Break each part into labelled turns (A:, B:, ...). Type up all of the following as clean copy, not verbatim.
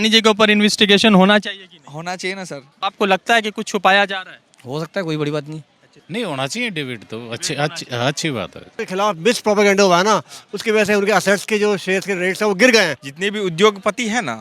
A: अडानी जी के ऊपर इन्वेस्टिगेशन होना चाहिए कि नहीं?
B: होना चाहिए ना सर।
A: आपको लगता है कि कुछ छुपाया जा रहा है?
C: हो सकता है, कोई बड़ी बात नहीं।
D: नहीं होना चाहिए डिबेट तो अच्छी बात है।
E: के खिलाफ मिस प्रोपेगेंडा हुआ है ना, उसकी वजह से उनके असेट्स के जो शेयर के रेट्स हैं वो गिर गए हैं।
B: जितने भी उद्योगपति हैं ना,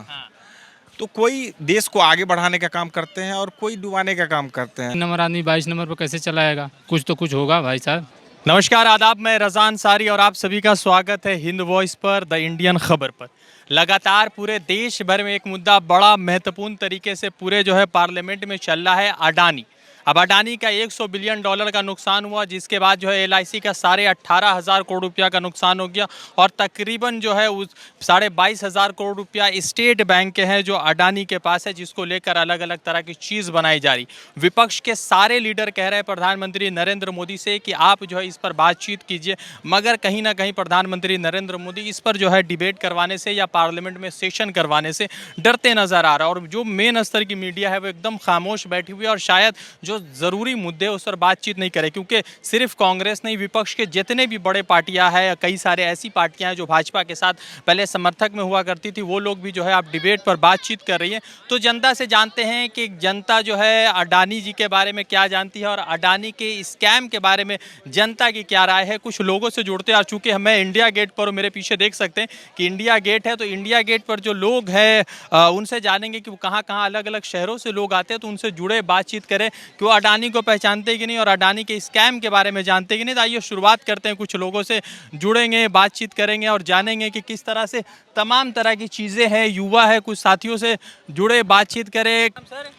B: तो कोई देश को आगे बढ़ाने का काम करते हैं और कोई डुबाने का काम करते हैं।
F: नंबर आदमी 22 नंबर पर कैसे चलाएगा? कुछ तो कुछ होगा भाई साहब।
A: नमस्कार, आदाब, मैं रज़ान सारी और आप सभी का स्वागत है हिंद वॉइस पर, द इंडियन खबर पर। लगातार पूरे देश भर में एक मुद्दा बड़ा महत्वपूर्ण तरीके से पूरे जो है पार्लियामेंट में चल रहा है, अडानी। अब अडानी का $100 बिलियन का नुकसान हुआ, जिसके बाद जो है LIC का 18,500 करोड़ रुपया का नुकसान हो गया और तकरीबन जो है उस 22,500 करोड़ रुपया स्टेट बैंक के हैं जो अडानी के पास है, जिसको लेकर अलग अलग तरह की चीज़ बनाई जा रही। विपक्ष के सारे लीडर कह रहे हैं प्रधानमंत्री नरेंद्र मोदी से कि आप जो है इस पर बातचीत कीजिए, मगर कहीं ना कहीं प्रधानमंत्री नरेंद्र मोदी इस पर जो है डिबेट करवाने से या पार्लियामेंट में सेशन करवाने से डरते नजर आ रहा है। और जो मेन स्तर की मीडिया है वो एकदम खामोश बैठी हुई है और शायद जो ज़रूरी मुद्दे उस पर बातचीत नहीं करे, क्योंकि सिर्फ कांग्रेस नहीं, विपक्ष के जितने भी बड़े पार्टियां हैं, कई सारे ऐसी पार्टियां हैं जो भाजपा के साथ पहले समर्थक में हुआ करती थी, वो लोग भी जो है आप डिबेट पर बातचीत कर रही है। तो जनता से जानते हैं कि जनता जो है अडानी जी के बारे में क्या जानती है और अडानी के स्कैम के बारे में जनता की क्या राय है। कुछ लोगों से जुड़ते हैं, चूँकि मैं इंडिया गेट पर, मेरे पीछे देख सकते हैं कि इंडिया गेट है, तो इंडिया गेट पर जो लोग हैं उनसे जानेंगे कि वो कहाँ कहाँ अलग अलग शहरों से लोग आते हैं, तो उनसे जुड़े बातचीत करें कि वो अडानी को पहचानते कि नहीं और अडानी के स्कैम के बारे में जानते कि नहीं। तो आइए शुरुआत करते हैं, कुछ लोगों से जुड़ेंगे, बातचीत करेंगे और जानेंगे कि किस तरह से तमाम तरह की चीज़ें हैं। युवा है, कुछ साथियों से जुड़े, बातचीत करें।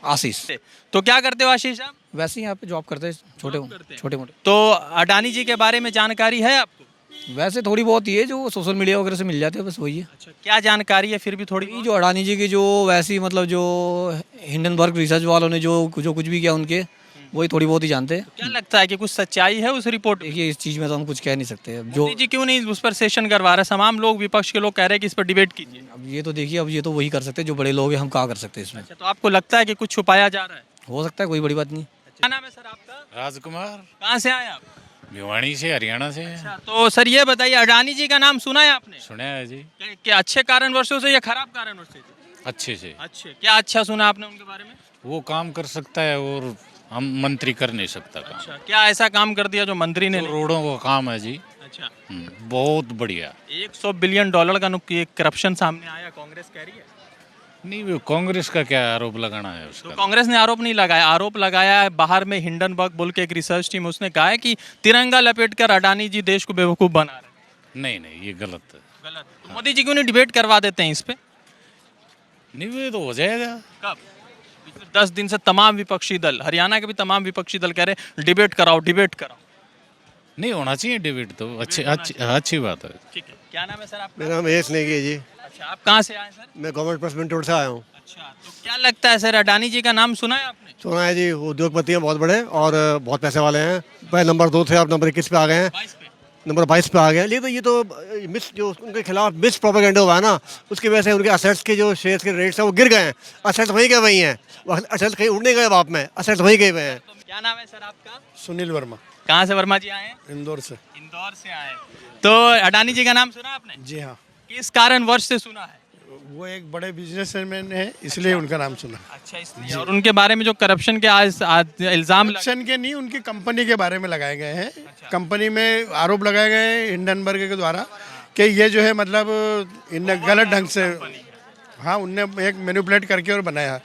C: आशीष।
A: तो क्या करते हो आशीष साहब?
C: वैसे ही यहाँ पे जॉब करते हैं, छोटे मोटे।
A: तो अडानी जी के बारे में जानकारी है आपको?
C: वैसे थोड़ी बहुत ही है, जो सोशल मीडिया वगैरह से मिल जाती है, बस वही है।
A: अच्छा, क्या जानकारी है फिर भी थोड़ी?
C: जो अडानी जी की जो वैसी मतलब जो हिंडनबर्ग रिसर्च वालों ने जो कुछ भी किया उनके, वही थोड़ी बहुत ही जानते हैं।
A: क्या लगता है कि कुछ सच्चाई है उस रिपोर्ट?
C: देखिए, इस चीज़ में तो हम कुछ कह नहीं सकते। अब जो
A: जी क्यों नहीं उस पर सेशन करवा रहे? तमाम लोग, विपक्ष के लोग कह रहे हैं कि इस पर डिबेट कीजिए।
C: अब ये तो देखिए, अब ये तो वही कर सकते हैं जो बड़े लोग हैं, हम क्या कर सकते हैं इसमें।
A: अच्छा, तो आपको लगता है कि कुछ छुपाया जा रहा है?
C: हो सकता है, कोई बड़ी बात नहीं।
A: क्या नाम है सर आपका?
D: राजकुमार,
A: कहाँ से आए आप?
D: भिवाड़ी से, हरियाणा से।
A: अच्छा, तो सर ये बताइए, अडानी जी का नाम सुना है आपने?
D: सुना है जी।
A: क्या अच्छे कारणवशों से या खराब कारणवश से?
D: अच्छे से।
A: अच्छे, क्या अच्छा सुना आपने उनके बारे में?
D: वो काम कर सकता है और हम मंत्री कर नहीं सकता काम।
A: अच्छा, क्या ऐसा काम कर दिया जो मंत्री ने
D: तो
A: नहीं?
D: रोडों का काम है जी।
A: अच्छा,
D: बहुत बढ़िया।
A: $100 बिलियन का करप्शन सामने आया, कांग्रेस कह रही है।
D: नहीं, वो कांग्रेस का क्या आरोप लगाना है
A: तो
D: उसका?
A: कांग्रेस ने आरोप नहीं लगाया, आरोप लगाया है बाहर में हिंडनबर्ग बोल के एक रिसर्च टीम, उसने कहा है कि तिरंगा लपेटकर अडानी जी देश को बेवकूफ बना रहे।
D: नहीं, ये गलत है।
A: गलत। तो मोदी जी क्यों नहीं डिबेट करवा देते हैं इस पे?
D: नहीं, वो तो हो जाएगा।
A: कब? पिछले 10 दिन से तमाम विपक्षी दल, हरियाणा के भी तमाम विपक्षी दल कह रहे डिबेट कराओ, डिबेट कराओ।
D: नहीं होना चाहिए डिबेट तो अच्छी बात है।
A: ठीक है, क्या नाम है सर आपका?
E: मेरा नाम एस नेगी है जी।
A: अच्छा, आप कहाँ से आए सर?
E: मैं गवर्नमेंट प्रेस मिंटोड से आया हूँ।
A: अच्छा, तो क्या लगता है सर, अडानी जी का नाम सुना है आपने?
E: सुना है जी, उद्योगपति हैं बहुत बड़े और बहुत पैसे वाले हैं। पहले नंबर 2 थे, अब नंबर 21 पे आ गए हैं,
A: 22 पे।
E: नंबर 22 पे आ गए हैं। लेकिन ये तो मिस जो उनके खिलाफ मिस प्रोपेगेंडा हुआ है ना, उसकी वजह से उनके असेट्स के जो शेयर के रेट्स हैं वो गिर गए हैं। असेट्स वहीं के वहीं हैं, असेट्स कहीं उड़ने गए बाप में, असेट्स वहीं गए हुए हैं।
A: तो क्या नाम है सर आपका?
G: सुनील वर्मा,
A: कहाँ से वर्मा जी आए हैं?
G: इंदौर से।
A: इंदौर से आए। तो अडानी जी का नाम सुना आपने?
G: जी हाँ,
A: किस कारणवश से सुना है?
G: वो एक बड़े बिजनेसमैन है, इसलिए उनका नाम सुना।
A: अच्छा, इसलिए। और उनके बारे में जो करप्शन के आज इल्जाम
G: करप्शन के नहीं, उनकी कंपनी के बारे में लगाए गए हैं। कंपनी में आरोप लगाए गए हैं हिंडनबर्ग के द्वारा कि ये जो है मतलब इनने गलत ढंग से, हाँ, उनने एक मैनिपुलेट करके और बनाया।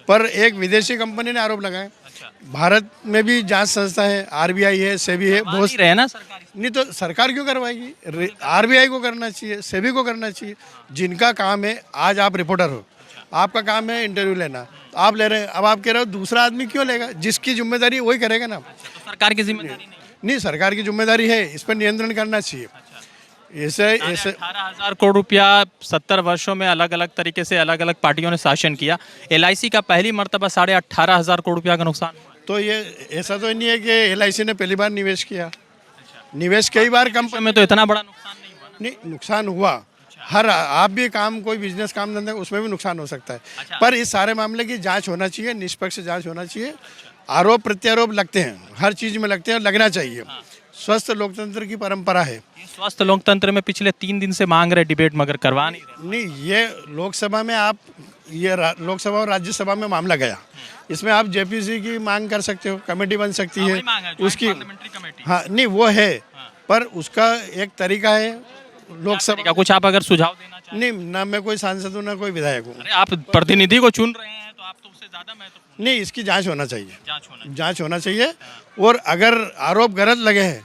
G: पर एक विदेशी कंपनी ने आरोप लगाए। भारत में भी जांच संस्था है, RBI है, सेबी है, बहुत
A: रहे ना सरकार।
G: नहीं तो सरकार क्यों करवाएगी? RBI को करना चाहिए, सेबी को करना चाहिए, जिनका काम है। आज आप रिपोर्टर हो, आपका काम है इंटरव्यू लेना, आप ले रहे हैं, अब आप कह रहे हो दूसरा आदमी क्यों लेगा? जिसकी जिम्मेदारी वही करेगा ना।
A: तो सरकार की जिम्मेदारी
G: नहीं, सरकार की जिम्मेदारी है, इस पर नियंत्रण करना चाहिए। ऐसे
A: 18,000 करोड़ रुपया 70 वर्षों में अलग अलग तरीके से अलग अलग पार्टियों ने शासन किया। LIC का पहली मर्तबा 18,500 करोड़ रुपया का नुकसान हुआ।
G: तो ये ऐसा तो नहीं है कि LIC ने पहली बार निवेश किया। निवेश कई बार कंपनी
A: में तो इतना बड़ा नुकसान नहीं हुआ ना?
G: नहीं, नुकसान हुआ। हर आप भी काम, कोई बिजनेस काम धंधा, उसमें भी नुकसान हो सकता है। पर इस सारे मामले की जांच होना चाहिए, निष्पक्ष जांच होना चाहिए। आरोप प्रत्यारोप लगते हैं, हर चीज में लगते हैं, लगना चाहिए। स्वस्थ लोकतंत्र की परंपरा है।
A: स्वस्थ लोकतंत्र में पिछले 3 दिन से मांग रहे डिबेट, मगर करवा नहीं रहे।
G: नहीं, ये लोकसभा में आप ये लोकसभा और राज्यसभा में मामला गया, इसमें आप जेपीसी की मांग कर सकते हो, कमेटी बन सकती है उसकी। हाँ नहीं वो है, पर उसका एक तरीका है लोकसभा।
A: कुछ आप अगर सुझाव देना चाहें?
G: नहीं, ना मैं कोई सांसद हूँ ना कोई विधायक हूँ।
A: अरे आप प्रतिनिधि को चुन रहे हैं तो आप तो उससे ज्यादा महत्वपूर्ण
G: नहीं, इसकी जांच होना चाहिए,
A: जांच होना
G: जांच होना चाहिए। और अगर आरोप गलत लगे हैं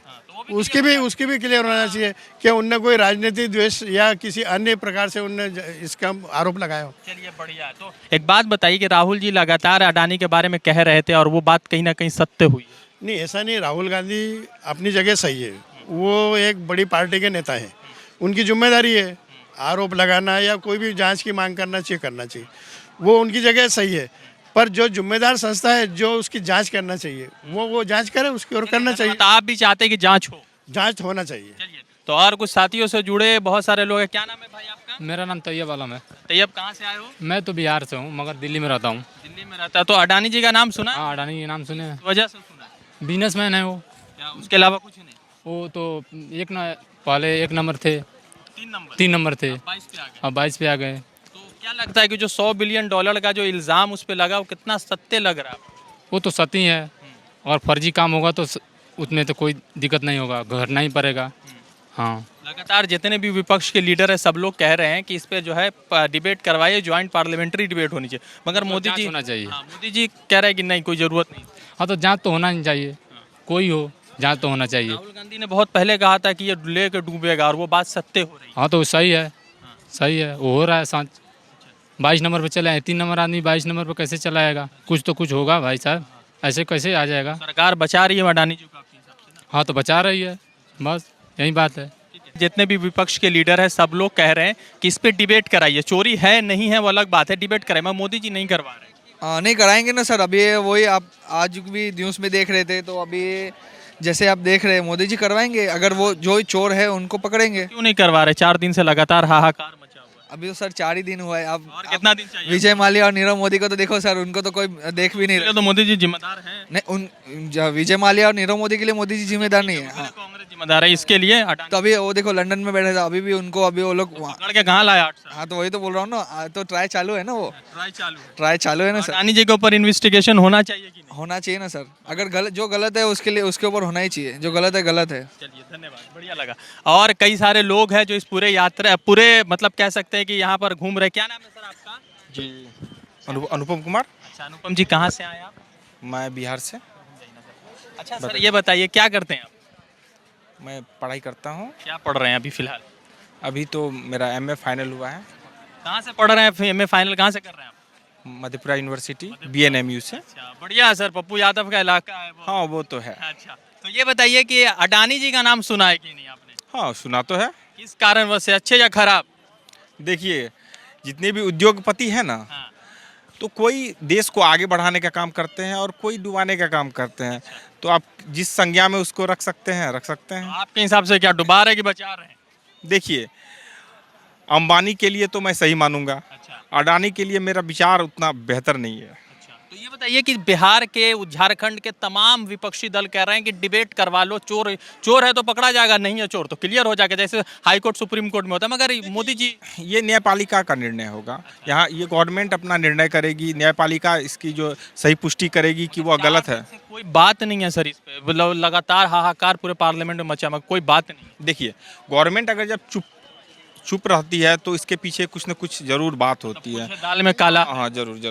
G: उसकी भी क्लियर होना चाहिए कि उनने कोई राजनीतिक द्वेष या किसी अन्य प्रकार से उनने इसका आरोप लगाया हो।
A: चलिए बढ़िया है। तो एक बात बताइए कि राहुल जी लगातार अडानी के बारे में कह रहे थे और वो बात कहीं ना कहीं सत्य हुई है।
G: नहीं, ऐसा नहीं, राहुल गांधी अपनी जगह सही है, वो एक बड़ी पार्टी के नेता है, उनकी जिम्मेदारी है आरोप लगाना या कोई भी जांच की मांग करना चाहिए, वो उनकी जगह सही है। पर जो जिम्मेदार संस्था है जो उसकी जांच करना चाहिए वो जांच करे, उसकी ओर करना चाहिए।
A: तो आप भी चाहते हैं कि जांच हो?
G: जांच होना चाहिए।
A: चलिए, तो और कुछ साथियों से जुड़े बहुत सारे लोग हैं। क्या नाम है भाई आपका?
F: मेरा नाम तैयब आलम है।
A: तैयब, कहाँ से आए हो?
F: मैं तो बिहार से हूँ मगर दिल्ली में रहता हूँ।
A: दिल्ली में रहता है। तो अडानी जी का नाम सुना है?
F: हाँ, अडानी ये नाम सुने हैं।
A: वजह से सुना है?
F: बिजनेसमैन है वो।
A: क्या उसके अलावा कुछ नहीं?
F: वो तो पहले 1 नंबर थे, 3 नंबर थे,
A: 22 पे आ गए।
F: अब 22 पे आ गए।
A: तो क्या लगता है कि जो $100 बिलियन का जो इल्जाम उस पे लगा वो कितना सत्य लग रहा है आपको?
F: वो तो सती है, और फर्जी काम होगा तो उसमें तो कोई दिक्कत नहीं होगा, भरना ही पड़ेगा। हाँ,
A: लगातार जितने भी विपक्ष के लीडर हैं सब लोग कह रहे हैं कि इस पे जो है डिबेट करवाइए, ज्वाइंट पार्लियामेंट्री डिबेट होनी चाहिए, मगर मोदी
F: जांच
A: जी
F: होना चाहिए।
A: हाँ, मोदी जी कह रहे हैं कि नहीं, कोई जरूरत नहीं।
F: हाँ तो जांच तो होना ही चाहिए, कोई हो जांच तो होना चाहिए।
A: राहुल गांधी ने बहुत पहले कहा था कि ये लेके डूबेगा और वो बात सत्य हो रही है।
F: हाँ तो सही है, सही है, वो हो रहा है सांच। 22 नंबर पे चले हैं, 3 नंबर आदमी 22 नंबर पे कैसे चलाएगा? कुछ तो कुछ होगा भाई साहब, ऐसे कैसे आ जाएगा?
A: सरकार बचा रही है अडानी जी को आपके हिसाब से ना?
F: हाँ तो बचा रही है, बस यही बात है।
A: जितने भी विपक्ष के लीडर हैं सब लोग कह रहे हैं कि इस पे डिबेट कराइए, चोरी है नहीं है वो अलग बात है, डिबेट कराइए, मगर मोदी जी नहीं करवा रहे।
H: नहीं कराएंगे ना सर, अभी वही आप आज भी न्यूज़ में देख रहे थे, तो अभी जैसे आप देख रहे हैं मोदी जी करवाएंगे, अगर वो जो चोर है उनको पकड़ेंगे।
A: क्यों नहीं करवा रहे? 4 दिन से लगातार हाहाकार मचा हुआ है।
H: अभी तो सर 4 ही दिन हुआ है। अब
A: और कितना दिन चाहिए?
H: विजय माल्या और नीरव मोदी को तो देखो सर, उनको तो कोई देख भी नहीं रहा।
A: तो मोदी जी जिम्मेदार हैं।
H: नहीं, विजय माल्या और नीरव मोदी के लिए मोदी जी जिम्मेदार नहीं है। हाँ,
A: कांग्रेस जिम्मेदार है इसके लिए। अडानी
H: तो अभी वो देखो लंदन में बैठे थे, अभी भी उनको अभी वो लोग
A: पकड़ के कहाँ लाया 8 साल?
H: हाँ तो वही तो बोल रहा हूँ ना, तो ट्राई चालू है ना, वो
A: ट्राई चालू है।
H: ना सर।
A: अडानी जी के ऊपर इन्वेस्टिगेशन होना चाहिए कि नहीं?
H: होना चाहिए ना सर, अगर गलत जो गलत है उसके लिए उसके ऊपर होना ही चाहिए, जो गलत है गलत है।
A: चलिए धन्यवाद, बढ़िया लगा। और कई सारे लोग हैं जो इस पूरे मतलब कह सकते हैं कि यहाँ पर घूम रहे। क्या नाम है सर आपका?
B: जी, अनुपम कुमार।
A: अच्छा, अनुपम जी कहाँ से आए आप?
B: मैं बिहार से।
A: अच्छा सर, ये बताइए क्या करते हैं आप?
B: मैं पढ़ाई करता हूँ।
A: क्या पढ़ रहे हैं अभी फिलहाल?
B: अभी तो मेरा एमए फाइनल हुआ है।
A: कहाँ से पढ़ रहे हैं? एमए फाइनल कहाँ से कर रहे हैं आप?
B: मधेपुरा यूनिवर्सिटी BNMU से।
A: अच्छा बढ़िया है सर, पप्पू यादव का इलाका है वो।
B: हाँ वो तो है।
A: अच्छा, तो ये बताइए कि अडानी जी का नाम सुना है कि नहीं आपने?
B: हाँ सुना तो है।
A: किस कारणवश से, अच्छे या खराब?
B: देखिए, जितने भी उद्योगपति हैं ना,
A: हाँ।
B: तो कोई देश को आगे बढ़ाने का काम करते हैं और कोई डुबाने का काम करते हैं। तो आप जिस संज्ञा में उसको रख सकते हैं रख सकते
A: तो
B: हैं।
A: आपके हिसाब से क्या डुबा रहे कि बचा रहे हैं?
B: देखिए, अंबानी के लिए तो मैं सही मानूंगा,
A: अच्छा
B: अडानी के लिए मेरा विचार उतना बेहतर नहीं है।
A: अच्छा, तो ये बताइए कि बिहार के, झारखंड के तमाम विपक्षी दल कह रहे हैं कि डिबेट करवा लो, चोर है तो पकड़ा जाएगा, नहीं है चोर तो क्लियर हो जाएगा, जैसे हाई कोर्ट सुप्रीम कोर्ट में होता है। मगर मोदी जी,
B: ये न्यायपालिका का निर्णय होगा। यहाँ ये गवर्नमेंट अपना निर्णय करेगी, न्यायपालिका इसकी जो सही पुष्टि करेगी कि वो गलत है।
A: कोई बात नहीं है सर इस पे, मतलब लगातार हाहाकार पूरे पार्लियामेंट में मचा, मगर कोई बात नहीं।
B: देखिए, गवर्नमेंट अगर जब चुप रहती है तो इसके पीछे कुछ न कुछ जरूर बात होती है।
A: दाल में काला।
B: हाँ जरूर जरूर।